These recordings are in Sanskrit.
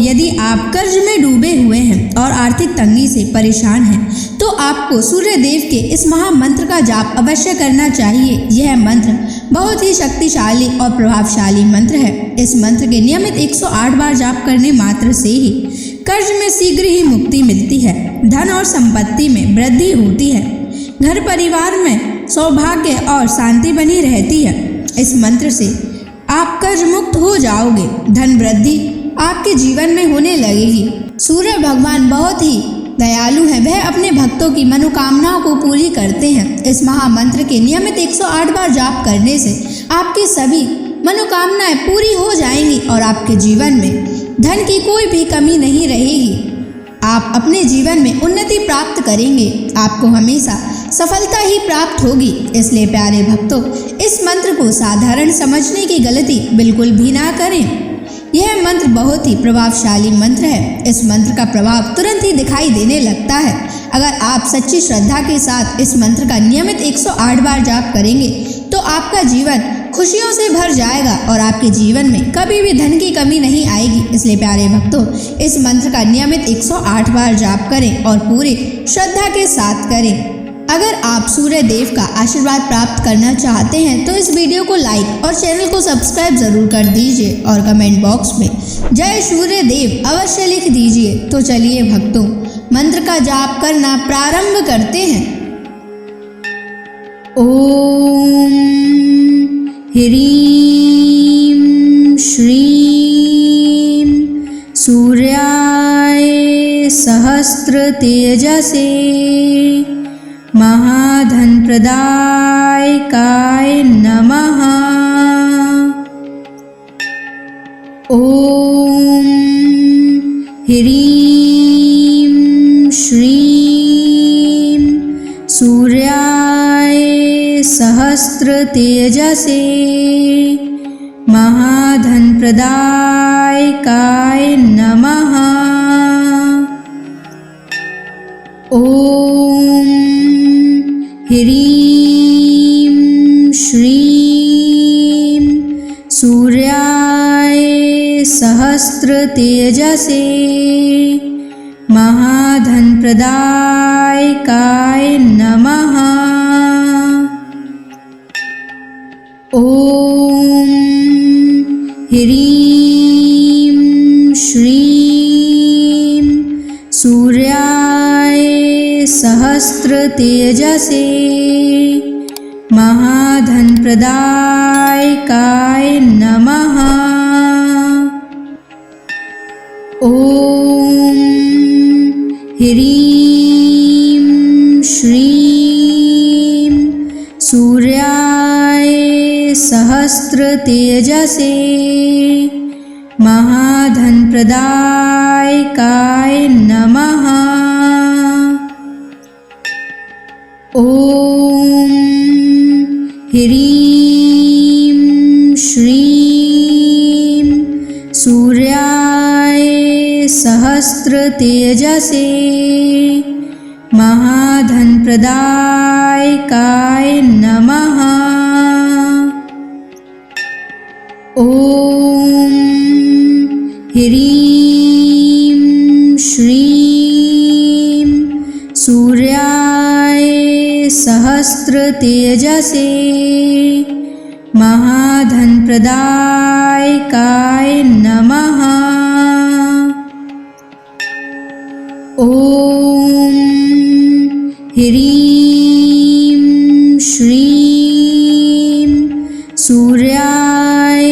यदि आप कर्ज में डूबे हुए हैं और आर्थिक तंगी से परेशान हैं, तो आपको सूर्य देव के इस महामंत्र का जाप अवश्य करना चाहिए। यह मंत्र बहुत ही शक्तिशाली और प्रभावशाली मंत्र है। इस मंत्र के नियमित 108 बार जाप करने मात्र से ही कर्ज में शीघ्र ही मुक्ति मिलती है, धन और संपत्ति में वृद्धि होती है, घर परिवार में सौभाग्य और शांति बनी रहती है। इस मंत्र से आप कर्ज मुक्त हो जाओगे, धन वृद्धि आपके जीवन में होने लगेगी। सूर्य भगवान बहुत ही दयालु हैं, वह अपने भक्तों की मनोकामनाओं को पूरी करते हैं। इस महामंत्र के नियमित 108 बार जाप करने से आपकी सभी मनोकामनाएं पूरी हो जाएंगी और आपके जीवन में धन की कोई भी कमी नहीं रहेगी। आप अपने जीवन में उन्नति प्राप्त करेंगे, आपको हमेशा सफलता ही प्राप्त होगी। इसलिए प्यारे भक्तों, इस मंत्र को साधारण समझने की गलती बिल्कुल भी ना करें। यह मंत्र बहुत ही प्रभावशाली मंत्र है। इस मंत्र का प्रभाव तुरंत ही दिखाई देने लगता है। अगर आप सच्ची श्रद्धा के साथ इस मंत्र का नियमित 108 बार जाप करेंगे तो आपका जीवन खुशियों से भर जाएगा और आपके जीवन में कभी भी धन की कमी नहीं आएगी। इसलिए प्यारे भक्तों, इस मंत्र का नियमित 108 बार जाप करें और पूरी श्रद्धा के साथ करें। अगर आप सूर्य देव का आशीर्वाद प्राप्त करना चाहते हैं तो इस वीडियो को लाइक और चैनल को सब्सक्राइब जरूर कर दीजिए और कमेंट बॉक्स में जय सूर्य देव अवश्य लिख दीजिए। तो चलिए भक्तों, मंत्र का जाप करना प्रारंभ करते हैं। ओम ह्रीं श्रीं सूर्याय सहस्र तेजसे महाधन प्रदायकाय नमः। ओम ह्रीं श्रीं सूर्याय सहस्र तेजसे महाधन प्रदायकाय नमः। ओम ह्रीं श्रीं सूर्याय सहस्र तेजसे महाधन प्रदायकाय नमः। ओम ह्रीं श्रीं सूर्याय सहस्र तेजसे महाधन प्रदायकाय नमः। ओम ह्रीं श्रीं सूर्याय सहस्र तेजसे महाधन प्रदायकाय नमः। ओम ह्रीं श्रीं सूर्याय सहस्र तेजसे महाधन प्रदायकाय नमः। ओम ह्रीं श्रीं सूर्याय सहस्र तेजसे महाधन प्रदायकाय नमः। ओम ह्रीं श्रीं सूर्याय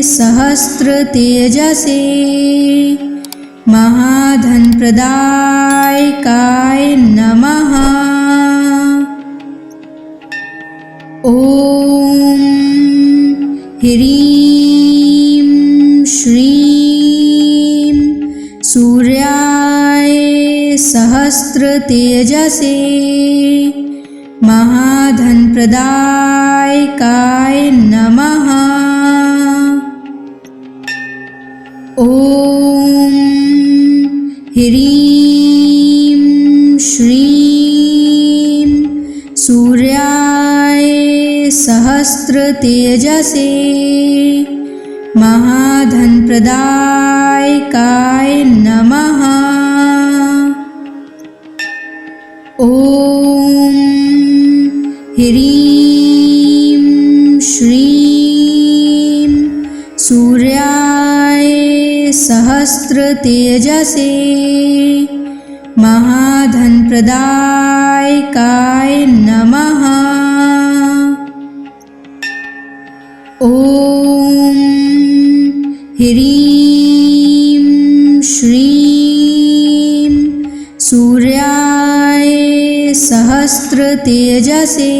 सहस्र तेजसे महाधन प्रदायकाय नमः। ओम ह्रीं श्रीं सूर्याय सहस्र तेजसे महाधन प्रदायकाय नमः। ओम ह्रीं श्रीं सूर्याय सहस्र तेजसे महाधनप्रदायकाय नमः। ॐ ह्रीं श्रीं सूर्याय सहस्रतेजसे महाधनप्रदायकाय नमः। ॐ ह्रीं श्रीं सूर्याय सहस्रतेजसे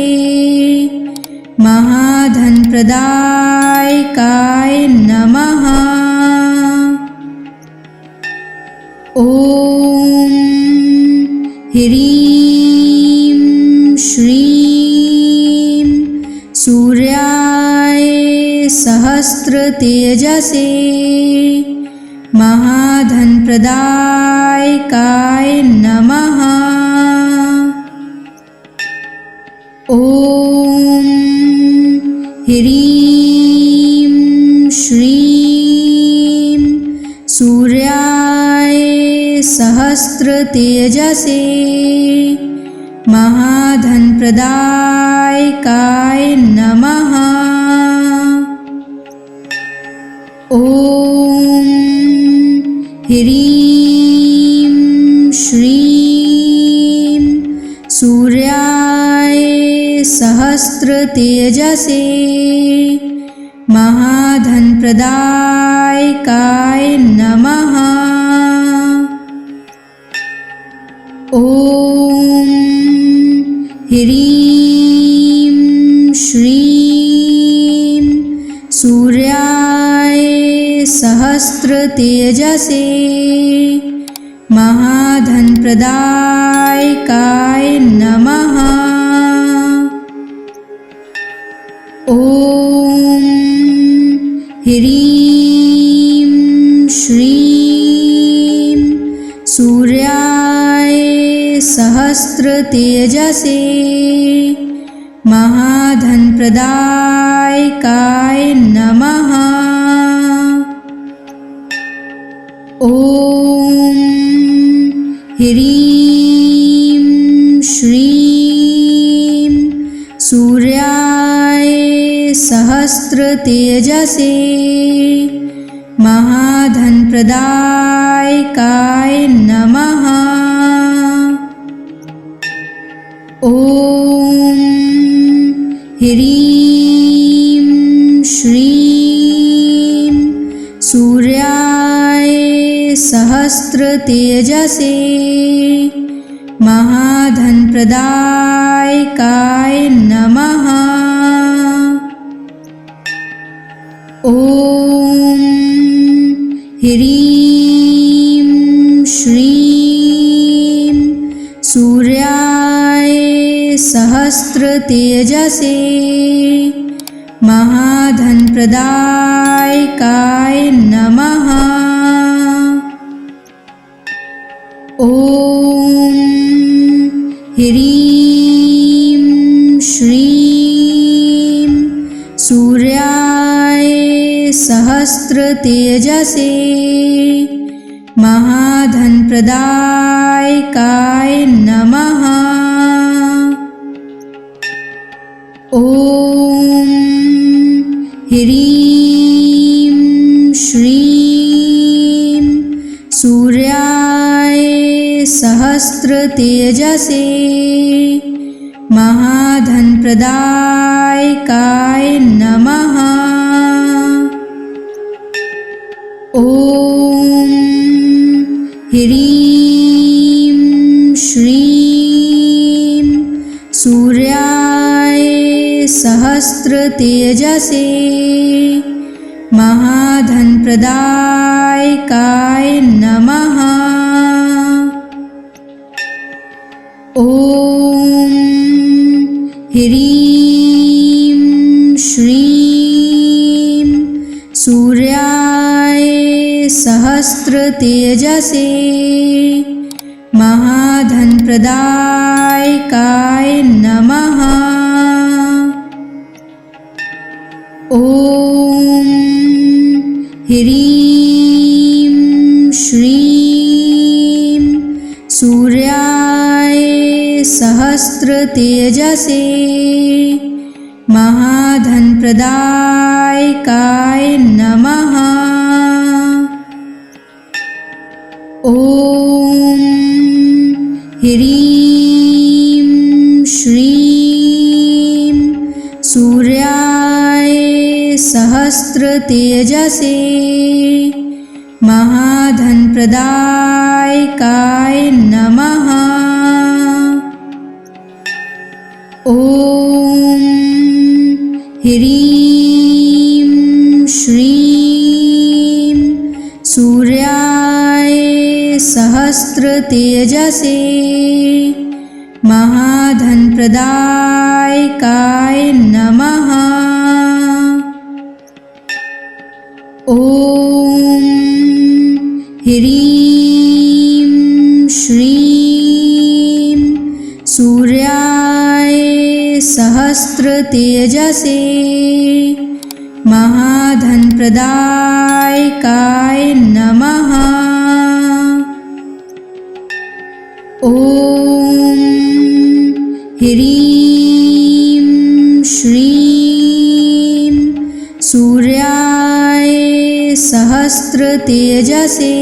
महाधनप्रदायकाय नमः। ॐ ह्रीं श्रीं सूर्याय सहस्रतेजसे महाधनप्रदायकाय नमः। ॐ ह्रीं श्रीं सूर्याय सहस्रतेजसे महाधनप्रदायकाय नमः। ॐ ह्रीं श्रीं सूर्याय सहस्रतेजसे महाधनप्रदायकाय नमः। ॐ ह्रीं श्रीं सूर्याय सहस्रतेजसे महाधनप्रदायकाय नमः। ॐ ह्रीं श्रीं सूर्याय सहस्रतेजसे महाधनप्रदायकाय नमः। ॐ ह्रीं श्रीं सूर्याय सहस्रतेजसे महाधनप्रदायकाय नमः। ॐ ह्रीं श्रीं सूर्याय सहस्रतेजसे महाधनप्रदायकाय नमः। ॐ ह्रीं श्रीं सूर्याय सहस्रतेजसे महाधनप्रदायकाय नमः। ॐ ह्रीं श्रीं सूर्याय सहस्रतेजसे महाधनप्रदायकाय नमः। ॐ ह्रीं श्रीं सूर्याय सहस्रतेजसे महाधनप्रदायकाय नमः। ॐ ह्रीं श्रीं सूर्याय सहस्रतेजसे महाधनप्रदायकाय नमः। ॐ ह्रीं श्रीं सूर्याय सहस्रतेजसे महाधनप्रदायकाय नमः। ॐ ह्रीं श्रीं सूर्याय सहस्रतेजसे महाधनप्रदायकाय नमः। ॐ ह्रीं श्रीं सूर्याय सहस्रतेजसे महाधनप्रदायकाय नमः। ॐ ह्रीं श्रीं सूर्याय सहस्रतेजसे महाधनप्रदायकाय नमः। ॐ ह्रीं श्रीं सूर्याय सहस्रतेजसे महाधनप्रदायकाय नमः। ॐ ह्रीं श्रीं सूर्याय सहस्रतेजसे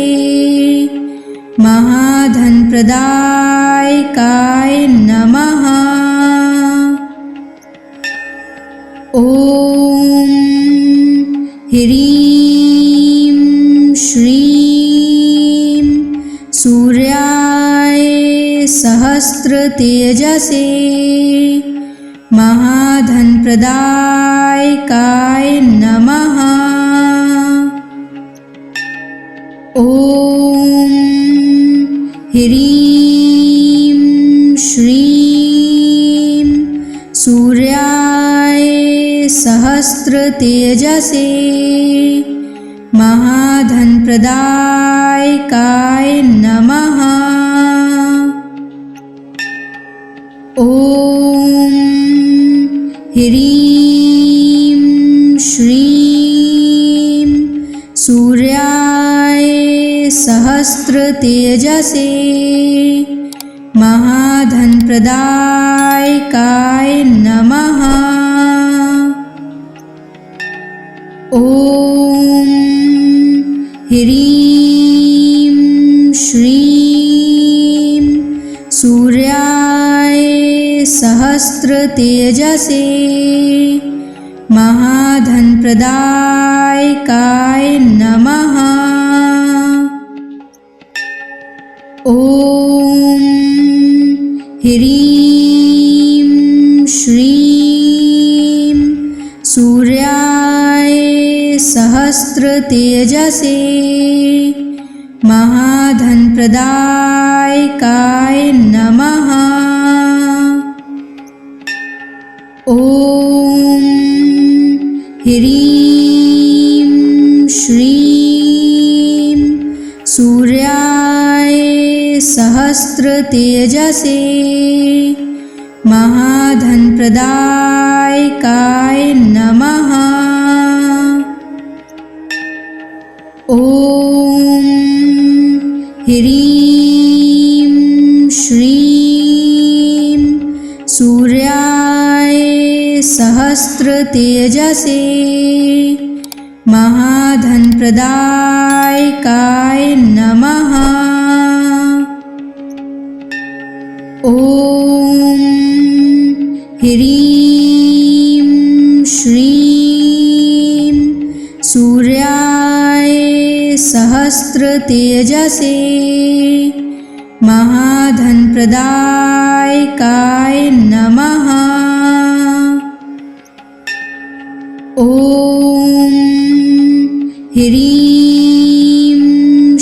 महाधनप्रदायकाय नमः। ॐ ह्रीं श्रीं सूर्याय सहस्रतेजसे महाधनप्रदायकाय नमः। ॐ ह्रीं श्रीं सूर्याय सहस्रतेजसे महाधनप्रदायकाय नमः। ॐ ह्रीं श्रीं सूर्याय सहस्रतेजसे महाधनप्रदायकाय नमः। ॐ ह्रीं श्रीं सूर्याय सहस्रतेजसे महाधनप्रदायकाय नमः। ॐ ह्रीं श्रीं सूर्याय सहस्रतेजसे महाधनप्रदायकाय नमः। ॐ ह्रीं श्रीं सूर्याय सहस्रतेजसे महाधनप्रदायकाय नमः। ॐ ह्रीं श्रीं सूर्याय सहस्रतेजसे महाधनप्रदायकाय नमः। ॐ ह्रीं श्रीं सूर्याय सहस्रतेजसे महाधनप्रदायकाय नमः। ॐ ह्रीं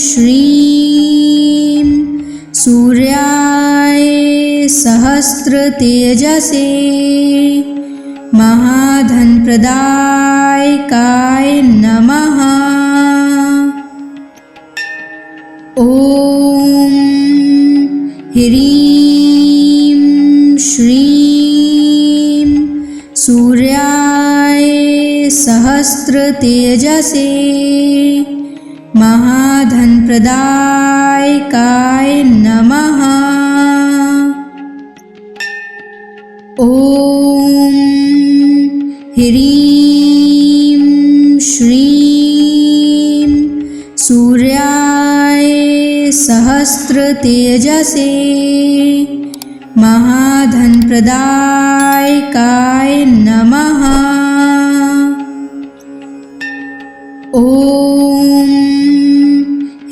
श्रीं सूर्याय सहस्रतेजसे महाधनप्रदायकाय नमः। ॐ ह्रीं श्रीं सूर्याय सहस्त्रतेजसे महाधनप्रदायकाय नमः। ॐ ह्रीं श्रीं सूर्याय सहस्त्रतेजसे महाधनप्रदायकाय नमः। ॐ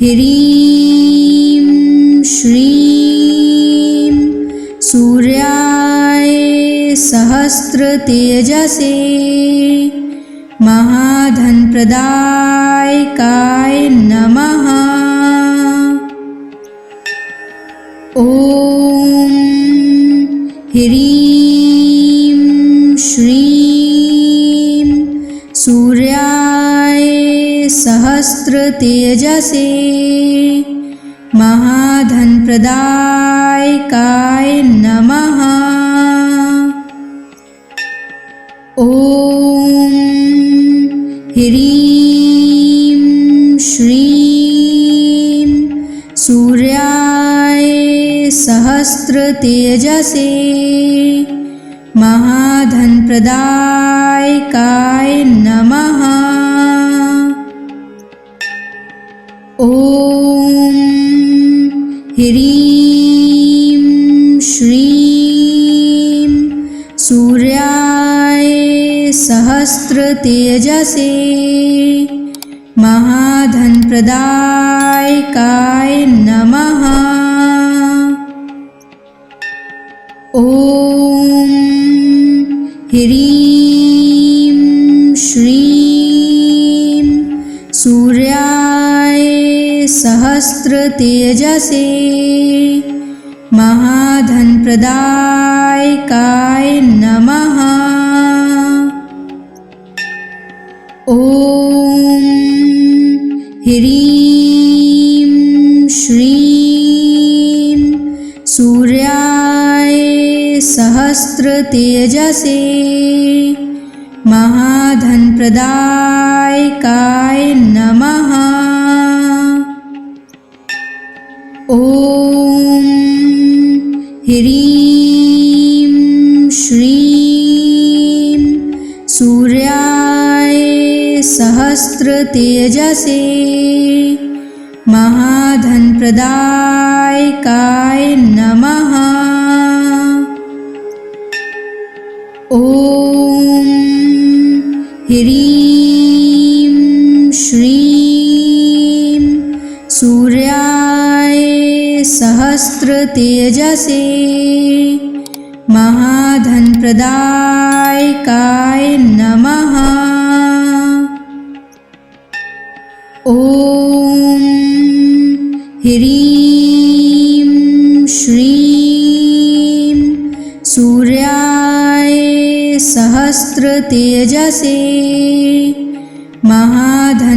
ह्रीं श्रीं सूर्याय सहस्त्रतेजसे महाधनप्रदायकाय नमः। ॐ ह्रीं श्रीं सूर्याय सहस्त्रतेजसे महाधनप्रदायकाय नमः। ॐ ह्रीं श्रीं सूर्याय सहस्त्रतेजसे महाधनप्रदायकाय नमः। ॐ ह्रीं श्रीं सूर्याय सहस्त्रतेजसे महाधनप्रदायकाय नमः। ॐ ह्रीं श्रीं सूर्याय सहस्त्रतेजसे महाधनप्रदायकाय नमः। ॐ ह्रीं श्रीं सूर्याय सहस्त्रतेजसे महाधनप्रदायकाय नमः। ॐ ह्रीं श्रीं सूर्याय सहस्त्रतेजसे महाधनप्रदायकाय नमः। ॐ ह्रीं श्रीं सूर्याय सहस्त्रतेजसे महाधनप्रदायकाय नमः। ॐ ह्रीं श्रीं सूर्याय सहस्त्रतेजसे महाधनप्रदायकाय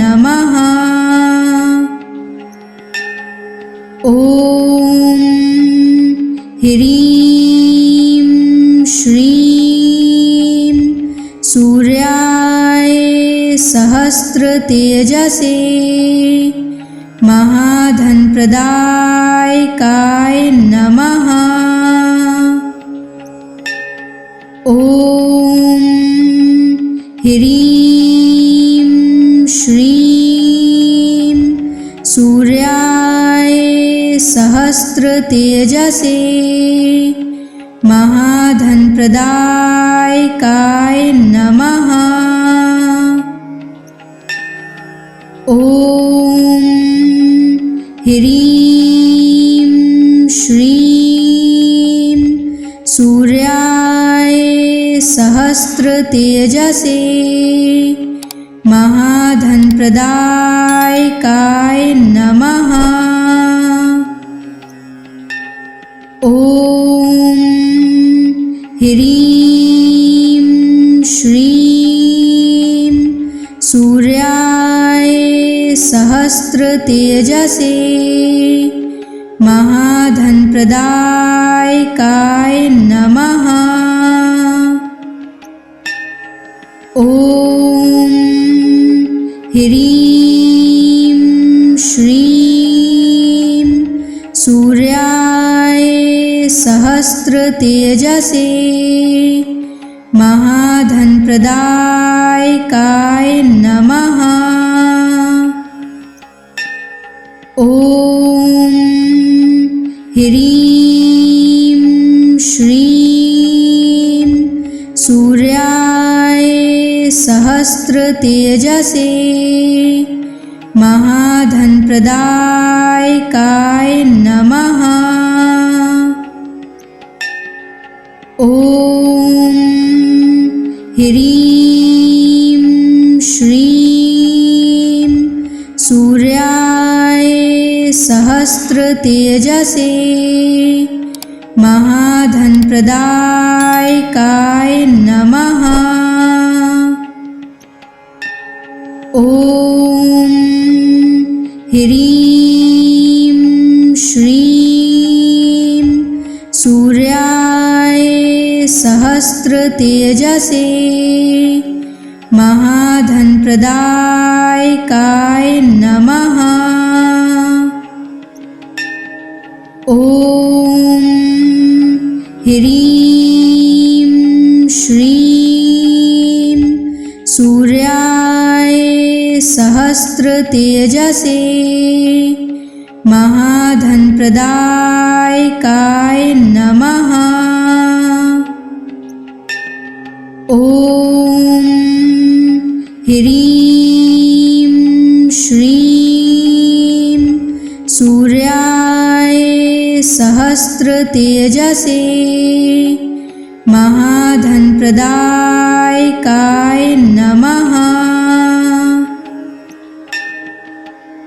नमः। ॐ ह्रीं श्रीं सूर्याय सहस्त्रतेजसे महाधनप्रदायकाय नमः। ॐ ह्रीं श्रीं सूर्याय सहस्त्रतेजसे महाधनप्रदायकाय नमः। ॐ ह्रीं श्रीं सूर्याय सहस्त्रतेजसे महाधनप्रदायकाय नमः। ॐ ह्रीं श्रीं सूर्याय सहस्त्रतेजसे महाधनप्रदायकाय नमः। सहस्रतेजसे महाधनप्रदायकाय नमः। ॐ ह्रीं श्रीं सूर्याय सहस्रतेजसे महाधनप्रदायकाय नमः। ॐ ह्रीं श्रीं सूर्याय सहस्रतेजसे महाधनप्रदायकाय नमः। ॐ ह्रीं श्रीं सूर्याय सहस्रतेजसे महाधनप्रदायकाय नमः। ॐ ह्रीं श्रीं सूर्याय सहस्रतेजसे महाधनप्रदायकाय नमः। ॐ ह्रीं श्रीं सूर्याय सहस्रतेजसे महाधनप्रदायकाय नमः।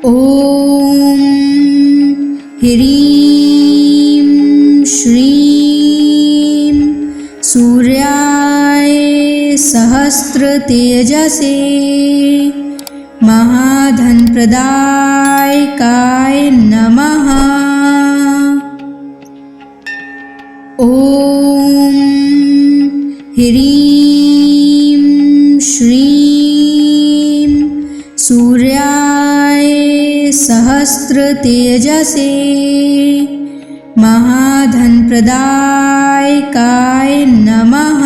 ॐ ह्रीं श्रीं सूर्याय सहस्रतेजसे महाधनप्रदायकाय नमः। ॐ ह्रीं श्रीं सूर्याय सहस्रतेजसे महाधनप्रदायकाय नमः।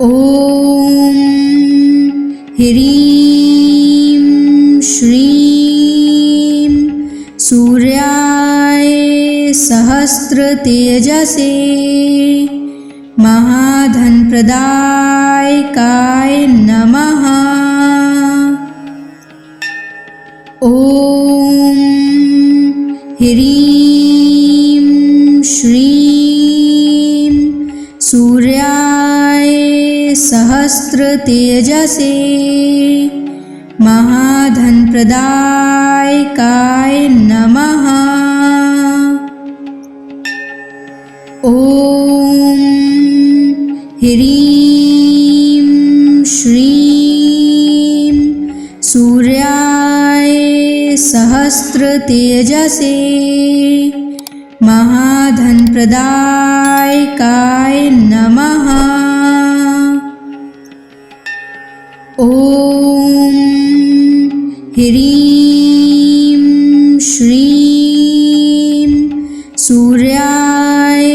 ॐ ह्रीं श्रीं सूर्याय सहस्रतेजसे महाधनप्रदायकाय नमः। ॐ ह्रीं श्रीं सूर्याय सहस्रतेजसे महाधनप्रदायकाय नमः। ॐ ह्रीं श्रीं सूर्याय सहस्रतेजसे महाधनप्रदायकाय नमः। ॐ ह्रीं श्रीं सूर्याय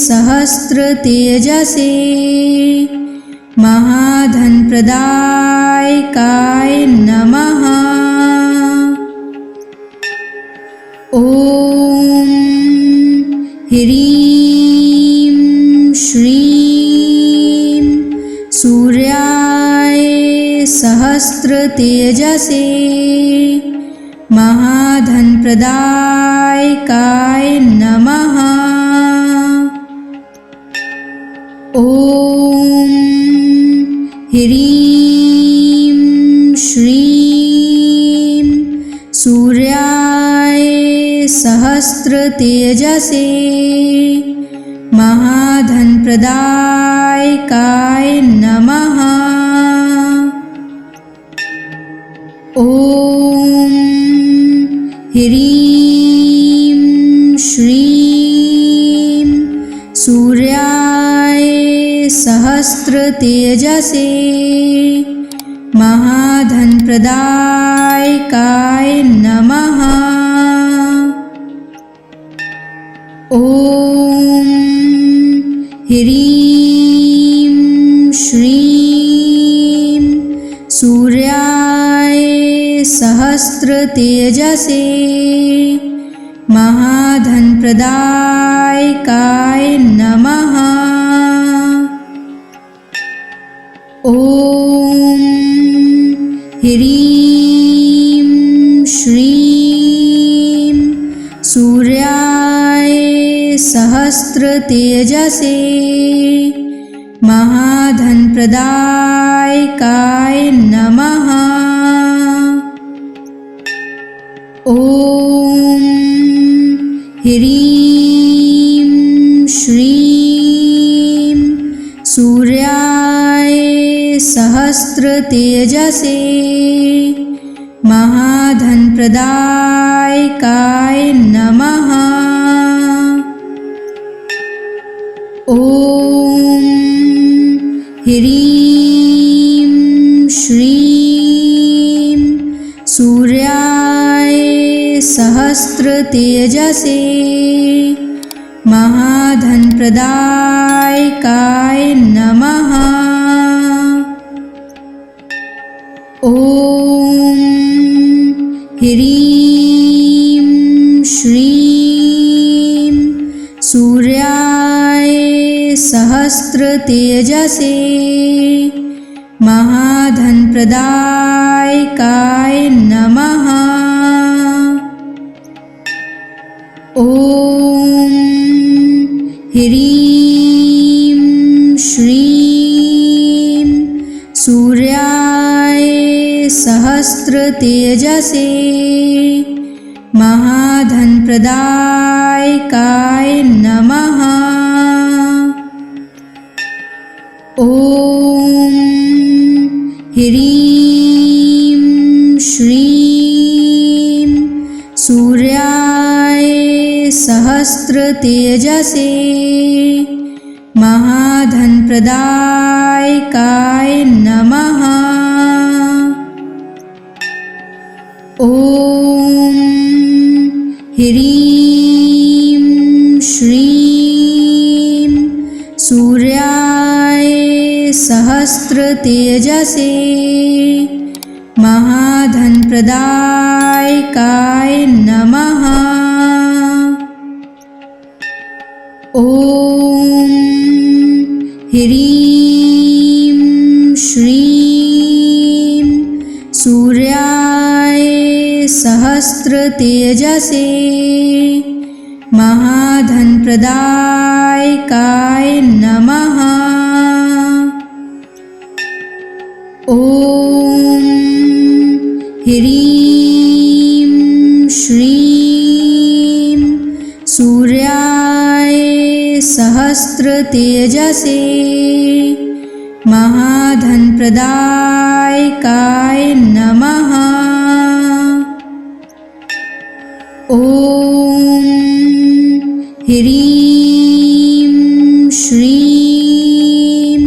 सहस्रतेजसे महाधनप्रदायकाय नमः। ॐ ह्रीं श्रीं सूर्याय सहस्रतेजसे महाधनप्रदायकाय नमः। ॐ ह्रीं श्रीं सूर्याय सहस्रतेजसे महाधनप्रदायकाय नमः। ॐ ह्रीं श्रीं सूर्याय सहस्रतेजसे महाधनप्रदायकाय नमः। ॐ ह्रीं श्रीं सूर्याय सहस्रतेजसे महाधनप्रदायकाय नमः। ॐ ह्रीं श्रीं सूर्याय सहस्रतेजसे महाधनप्रदायकाय नमः। ॐ ह्रीं श्रीं सूर्याय सहस्रतेजसे महाधनप्रदायकाय नमः। ॐ ह्रीं श्रीं सूर्याय सहस्रतेजसे महाधनप्रदायकाय नमः। ॐ ह्रीं श्रीं सूर्याय सहस्रतेजसे महाधनप्रदायकाय नमः। ॐ ह्रीं श्रीं सूर्याय सहस्रतेजसे महाधनप्रदायकाय नमः। ॐ ह्रीं श्रीं सूर्याय सहस्रतेजसे महाधनप्रदायकाय नमः। ॐ ह्रीं श्रीं सूर्याय सहस्रतेजसे महाधनप्रदायकाय नमः। ॐ ह्रीं श्रीं सूर्याय सहस्रतेजसे महाधनप्रदायकाय नमः। ॐ ह्रीं श्रीं सूर्याय सहस्रतेजसे महाधनप्रदायकाय नमः। ॐ ह्रीं श्रीं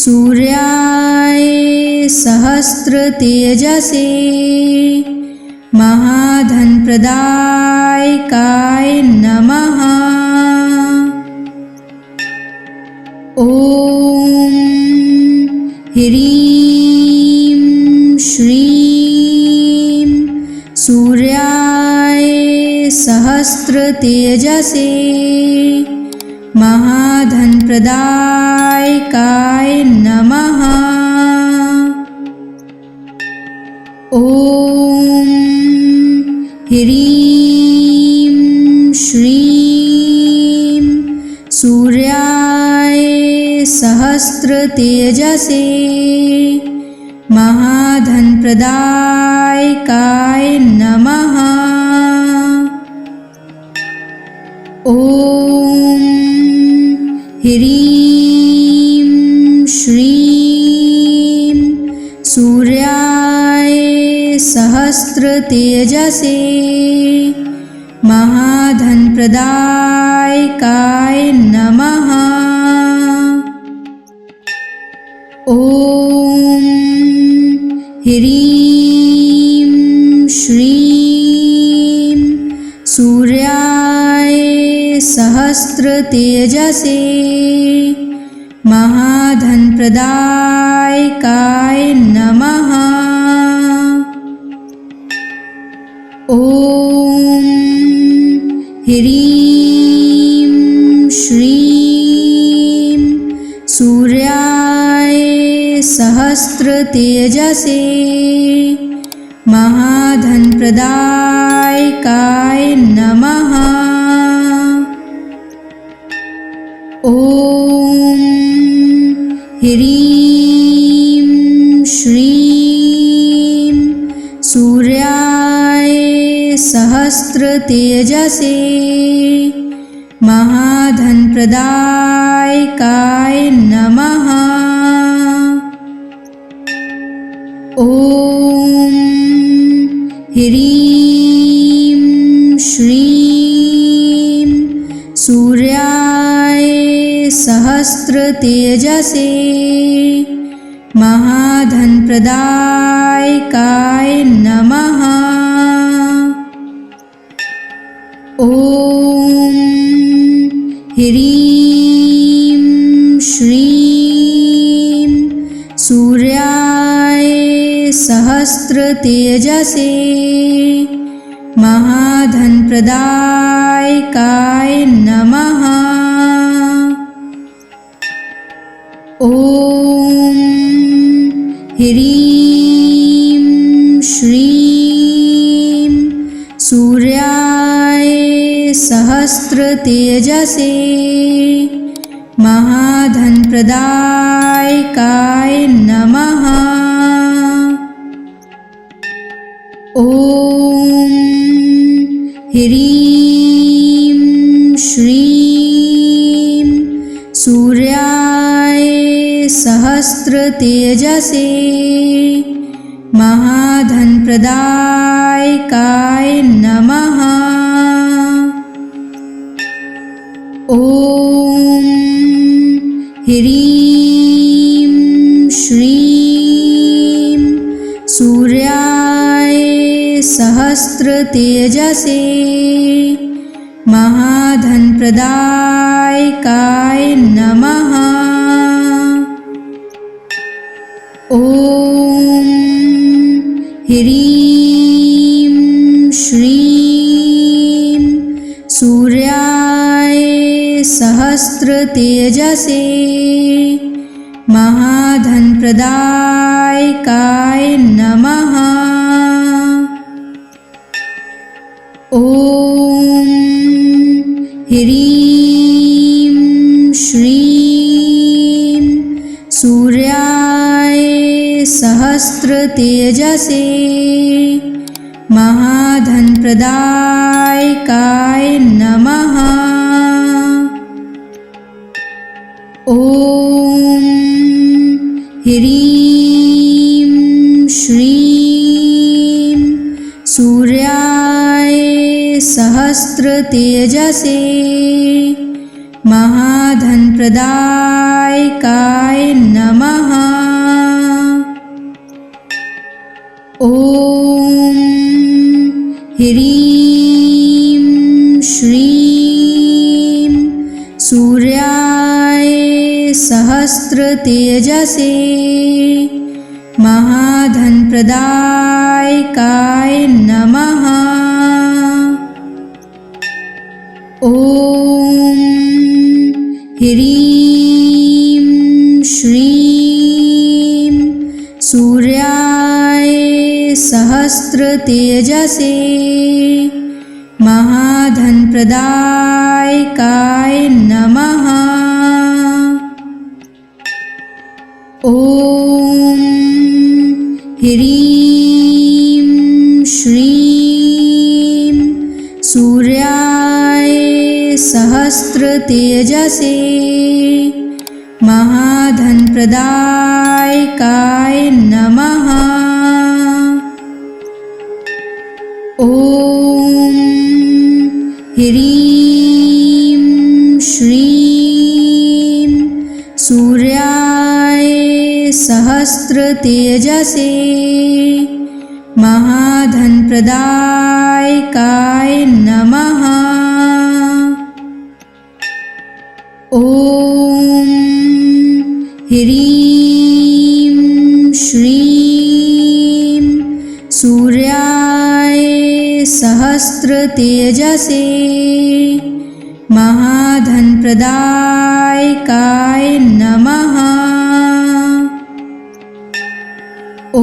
सूर्याय सहस्रतेजसे महाधनप्रदायकाय नमः। ॐ ह्रीं श्रीं सूर्याय सहस्रतेजसे महाधनप्रदायकाय नमः। ॐ ह्रीं श्रीं सूर्याय सहस्रतेजसे महाधनप्रदायकाय नमः। ॐ ह्रीं श्रीं सूर्याय सहस्रतेजसे महाधनप्रदायकाय नमः। ॐ ह्रीं श्रीं सूर्याय सहस्रतेजसे महाधनप्रदायकाय नमः। ॐ ह्रीं श्रीं सूर्याय सहस्रतेजसे महाधनप्रदायकाय नमः। ॐ ह्रीं श्रीं सूर्याय सहस्रतेजसे महाधनप्रदायकाय नमः। ॐ ह्रीं श्रीं सूर्याय सहस्रतेजसे महाधनप्रदायकाय नमः। ॐ ह्रीं श्रीं सूर्याय सहस्रतेजसे महाधनप्रदायकाय नमः। ॐ ह्रीं श्रीं सूर्याय सहस्रतेजसे महाधनप्रदायकाय नमः। ॐ ह्रीं श्रीं सूर्याय सहस्रतेजसे महाधनप्रदायकाय नमः। ॐ ह्रीं श्रीं सूर्याय सहस्रतेजसे महाधनप्रदायकाय नमः। ॐ ह्रीं श्रीं सूर्याय सहस्रतेजसे महाधनप्रदायकाय नमः। ॐ ह्रीं श्रीं सूर्याय सहस्रतेजसे महाधनप्रदायकाय नमः। ॐ ह्रीं श्रीं सूर्याय सहस्रतेजसे महाधनप्रदायकाय नमः। ॐ ह्रीं श्रीं सूर्याय सहस्रतेजसे महाधनप्रदायकाय नमः। ॐ ह्रीं श्रीं सूर्याय सहस्रतेजसे महाधनप्रदायकाय नमः। ॐ ह्रीं श्रीं सूर्याय सहस्रतेजसे महाधनप्रदायकाय नमः। ॐ ह्रीं श्रीं सूर्याय सहस्रतेजसे महाधनप्रदायकाय नमः। ॐ ह्रीं श्रीं सूर्याय सहस्रतेजसे महाधनप्रदायकाय नमः। ॐ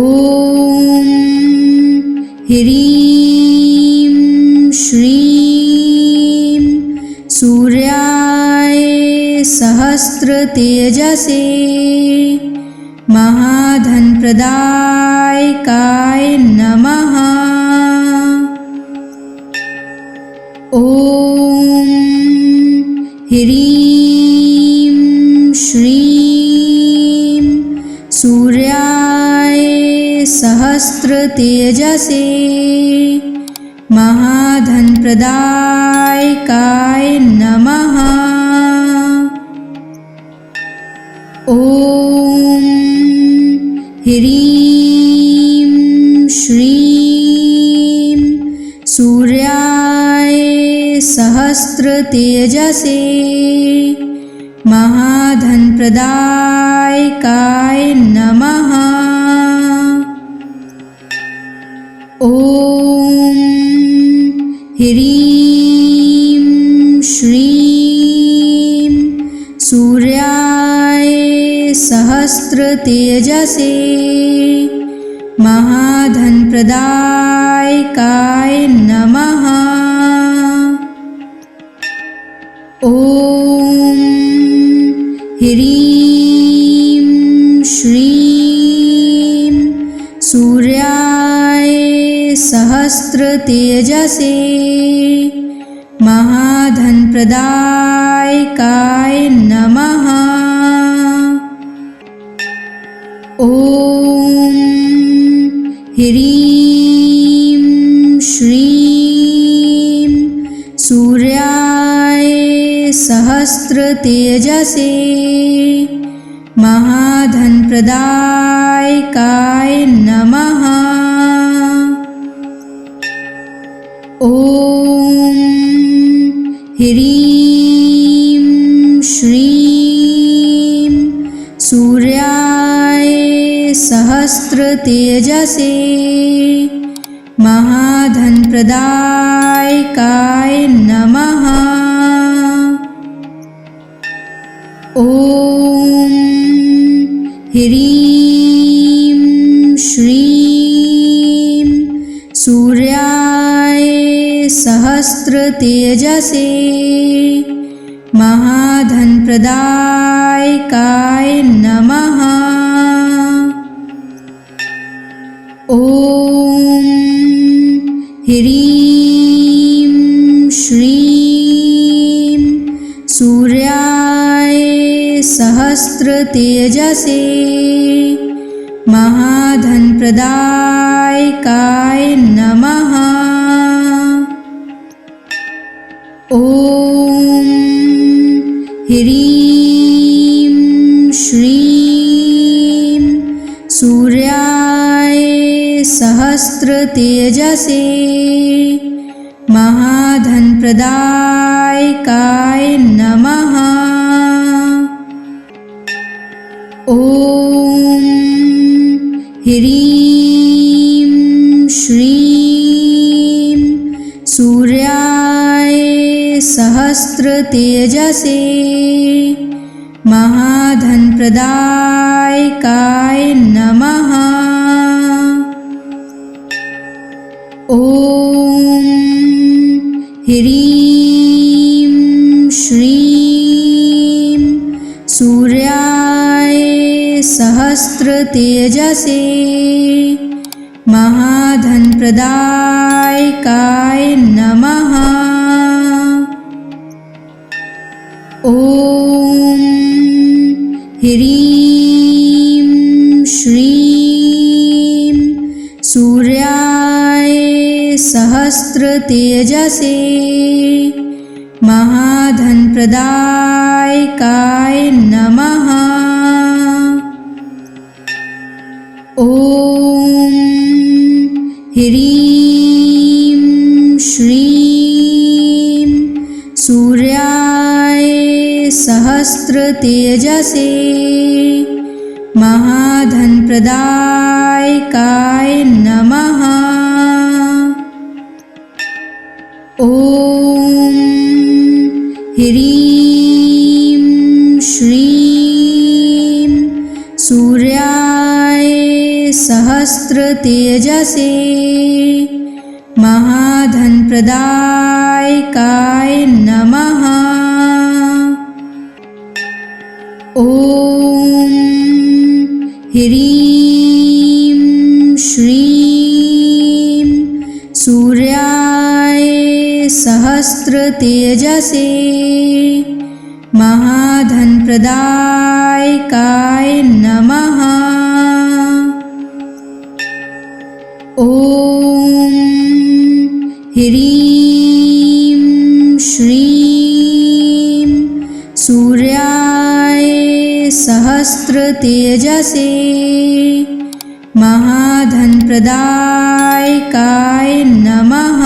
ह्रीं श्रीं सूर्याय सहस्रतेजसे महाधनप्रदायकाय नमः। ॐ ह्रीं श्रीं सूर्याय सहस्रतेजसे महाधनप्रदायकाय नमः। ॐ ह्रीं श्रीं सूर्याय सहस्रतेजसे महाधनप्रदायकाय नमः। ॐ ह्रीं श्रीं सूर्याय सहस्रतेजसे महाधनप्रदायकाय नमः। ॐ ह्रीं श्रीं सूर्याय सहस्रतेजसे महाधनप्रदायकाय नमः। ॐ ह्रीं श्रीं सूर्याय सहस्रतेजसे महाधनप्रदायकाय नमः। ॐ ह्रीं श्रीं सूर्याय सहस्रतेजसे महाधनप्रदायकाय नमः। ॐ ह्रीं श्रीं सूर्याय सहस्रतेजसे महाधनप्रदायकाय नमः। ॐ ह्रीं श्रीं सूर्याय सहस्रतेजसे महाधनप्रदायकाय नमः। ॐ ह्रीं श्रीं सूर्याय सहस्रतेजसे महाधनप्रदायकाय नमः। ॐ ह्रीं श्रीं सूर्याय सहस्रतेजसे महाधनप्रदायकाय नमः। ॐ ह्रीं श्रीं सूर्याय सहस्रतेजसे महाधनप्रदायकाय नमः। ॐ ह्रीं श्रीं सूर्याय सहस्रतेजसे महाधनप्रदायकाय नमः। ॐ ह्रीं श्रीं सूर्याय सहस्त्रतेजसे महाधनप्रदायकाय नमः। ॐ ह्रीं श्रीं सूर्याय सहस्त्रतेजसे महाधनप्रदायकाय नमः। ॐ ह्रीं श्रीं सूर्याय सहस्त्रतेजसे महाधनप्रदायकाय नमः। ॐ ह्रीं श्रीं सूर्याय सहस्त्रतेजसे महाधनप्रदायकाय नमः।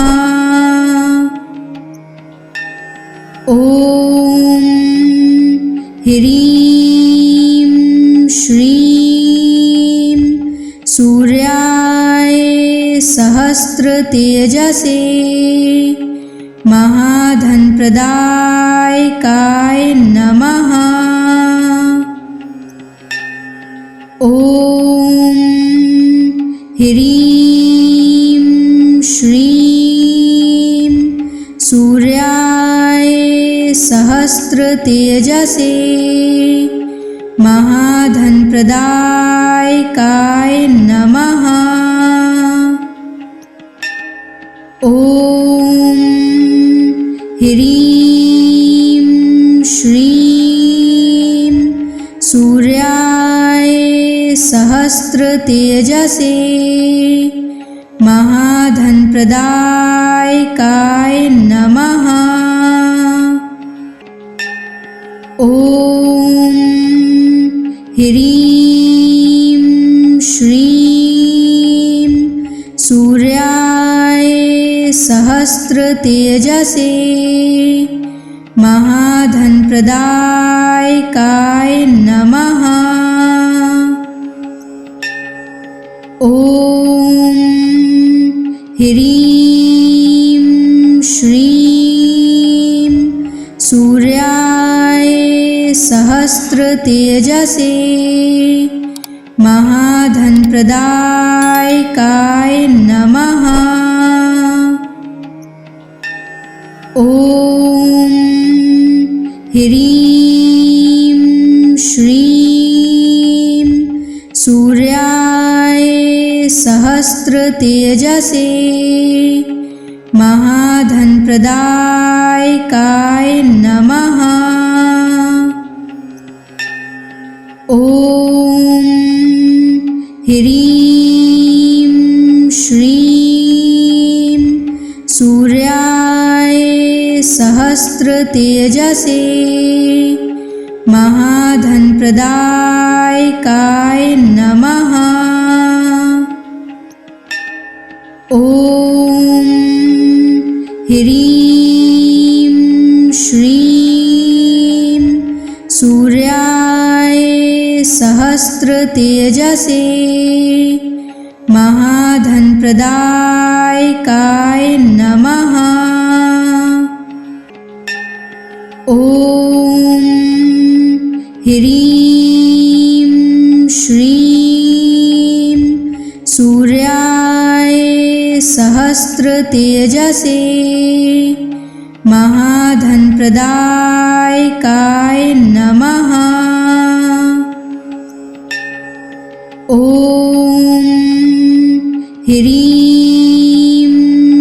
ॐ ह्रीं श्रीं सूर्याय सहस्त्रतेजसे महाधनप्रदायकाय नमः। ॐ ह्रीं श्रीं सूर्याय सहस्त्रतेजसे महाधनप्रदायकाय नमः। ॐ ह्रीं श्रीं सूर्याय सहस्त्रतेजसे महाधनप्रदायकाय नमः। ॐ ह्रीं श्रीं सूर्याय सहस्त्रतेजसे महाधनप्रदायकाय नमः। ॐ ह्रीं श्रीं सूर्याय सहस्त्रतेजसे महाधनप्रदायकाय नमः। ॐ ह्रीं श्रीं सूर्याय सहस्त्रतेजसे महाधनप्रदायकाय नमः। ॐ ह्रीं श्रीं सूर्याय सहस्त्रतेजसे महाधनप्रदायकाय नमः। ॐ ह्रीं श्रीं सूर्याय सहस्त्रतेजसे महाधनप्रदायकाय नमः। ॐ ह्रीं श्रीं सूर्याय सहस्त्रतेजसे महाधनप्रदायकाय नमः। ॐ ह्रीं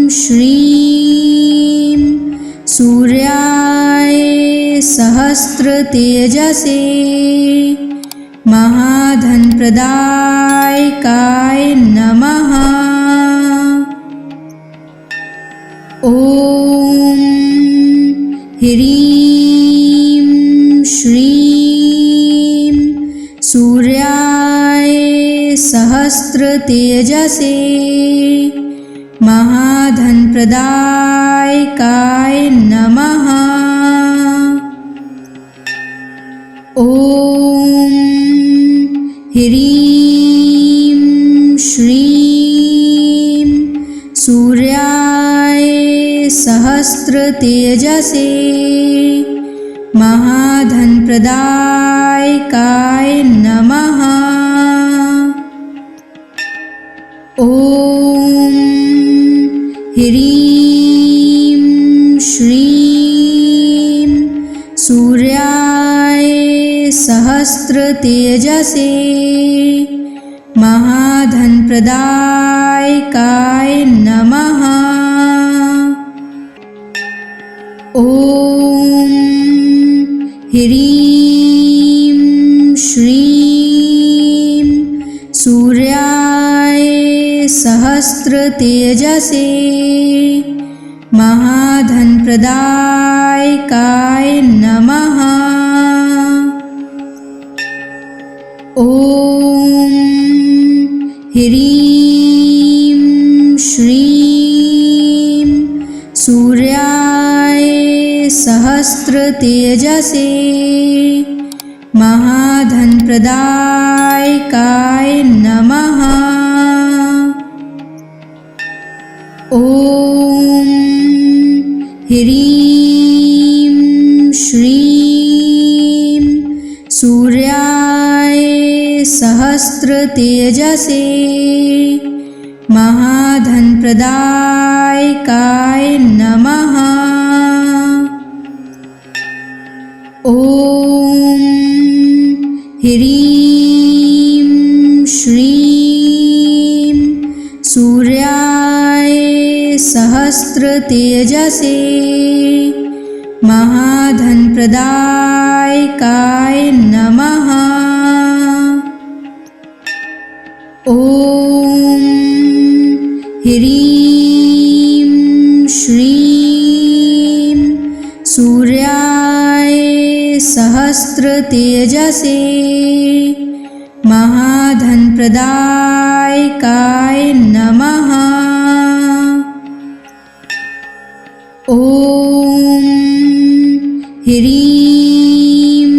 श्रीं सूर्याय सहस्त्रतेजसे महाधनप्रदायकाय नमः। ॐ ह्रीं श्रीं सूर्याय सहस्त्रतेजसे महाधनप्रदायकाय नमः। ॐ ह्रीं श्रीं सूर्याय सहस्रतेजसे महाधनप्रदायकाय नमः। ॐ ह्रीं श्रीं सूर्याय सहस्रतेजसे महाधनप्रदायकाय नमः। ॐ ह्रीं श्रीं सूर्याय सहस्रतेजसे महाधनप्रदायकाय नमः। ॐ ह्रीं श्रीं सूर्याय सहस्रतेजसे महाधनप्रदायकाय नमः। ॐ ह्रीं श्रीं सूर्याय सहस्रतेजसे महाधनप्रदायकाय नमः। ॐ ह्रीं श्रीं सूर्याय सहस्रतेजसे महाधनप्रदायकाय नमः। ॐ ह्रीं श्रीं सूर्याय सहस्रतेजसे महाधनप्रदायकाय नमः। ॐ ह्रीं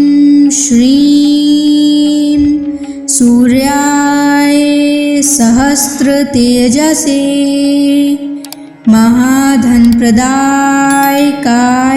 श्रीं सूर्याय सहस्रतेजसे महाधनप्रदायकाय